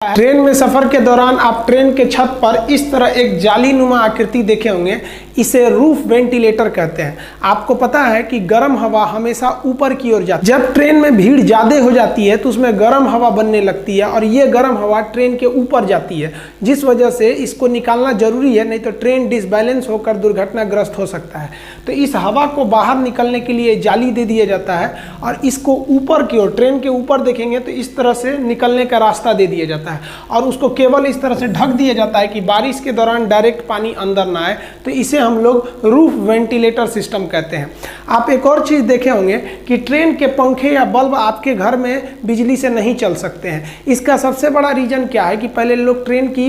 Train में सफर के दौरान आप ट्रेन के छत पर इस तरह एक जालीनुमा आकृति देखे होंगे। इसे रूफ वेंटिलेटर कहते हैं। आपको पता है कि गर्म हवा हमेशा ऊपर की ओर जाती है। जब ट्रेन में भीड़ ज्यादा हो जाती है तो उसमें गर्म हवा बनने लगती है और ये गर्म हवा ट्रेन के ऊपर जाती है, जिस वजह से इसको निकालना जरूरी है, नहीं तो ट्रेन डिसबैलेंस होकर दुर्घटनाग्रस्त हो सकता है। तो इस हवा को बाहर निकलने के लिए जाली दे दिया जाता है और इसको ऊपर की ओर, ट्रेन के ऊपर देखेंगे तो इस तरह से निकलने का रास्ता दे दिया जाता है और उसको केवल इस तरह से ढक दिया जाता है कि बारिश के दौरान डायरेक्ट पानी अंदर ना आए। तो इसे हम लोग रूफ वेंटिलेटर सिस्टम कहते हैं। आप एक और चीज देखे होंगे कि ट्रेन के पंखे या बल्ब आपके घर में बिजली से नहीं चल सकते हैं। इसका सबसे बड़ा रीजन क्या है कि पहले लोग ट्रेन की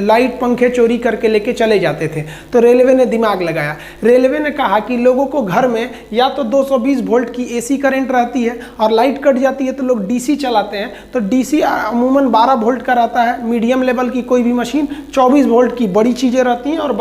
लाइट पंखे चोरी करके लेके चले जाते थे, तो रेलवे ने दिमाग लगाया। रेलवे ने कहा कि लोगों को घर में या तो 220 वोल्ट की एसी करंट रहती है और लाइट कट जाती है तो लोग डीसी चलाते हैं। तो डीसी अमूमन 12 वोल्ट का रहता है, मीडियम लेवल की कोई भी मशीन 24 वोल्ट की बड़ी चीजें रहती हैं और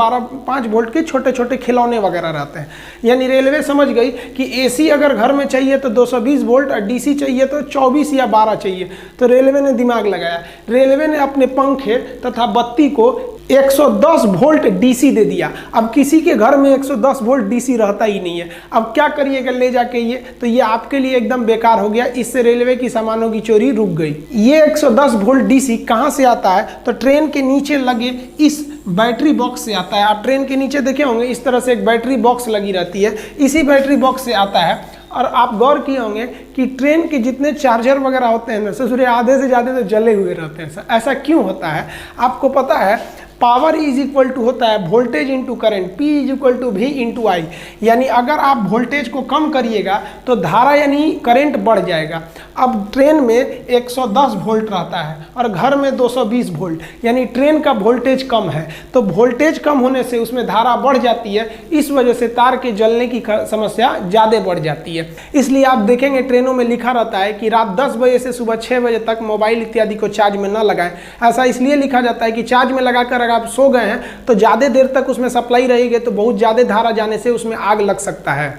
5 वोल्ट के छोटे छोटे खिलौने वगैरह रहते हैं। यानी रेलवे समझ गई कि एसी अगर घर में चाहिए तो 220 वोल्ट और डीसी चाहिए तो 24 या 12 चाहिए। तो रेलवे ने दिमाग लगाया। रेलवे ने अपने पंखे तथा बत्ती को 110 वोल्ट डीसी दे दिया। अब किसी के घर में 110 वोल्ट डीसी रहता ही नहीं है। अब क्या करिएगा ले जाके ये आपके लिए एकदम बेकार हो गया। इससे रेलवे की सामानों की चोरी रुक गई। ये 110 वोल्ट डीसी कहां से आता है? तो ट्रेन के नीचे लगे इस बैटरी बॉक्स से आता है। आप ट्रेन के नीचे देखे होंगे इस तरह से एक बैटरी बॉक्स लगी रहती है, इसी बैटरी बॉक्स से आता है। और आप गौर किए होंगे कि ट्रेन के जितने चार्जर वगैरह होते हैं ना ससुरे आधे से ज़्यादा तो जले हुए रहते हैं। ऐसा क्यों होता है? आपको पता है पावर इज इक्वल टू होता है voltage into current, P is equal to V into I. यानी अगर आप वोल्टेज को कम करिएगा तो धारा यानी करंट बढ़ जाएगा। अब ट्रेन में 110 वोल्ट रहता है और घर में 220 वोल्ट, यानी ट्रेन का वोल्टेज कम है। तो वोल्टेज कम होने से उसमें धारा बढ़ जाती है, इस वजह से तार के जलने की समस्या ज़्यादा बढ़ जाती है। इसलिए आप देखेंगे ट्रेनों में लिखा रहता है कि रात 10 बजे से सुबह 6 बजे तक मोबाइल इत्यादि को चार्ज में न लगाएं। ऐसा इसलिए लिखा जाता है कि चार्ज में लगाकर आप सो गए हैं तो ज़्यादा देर तक उसमें सप्लाई रहेगी तो बहुत ज़्यादा धारा जाने से उसमें आग लग सकता है।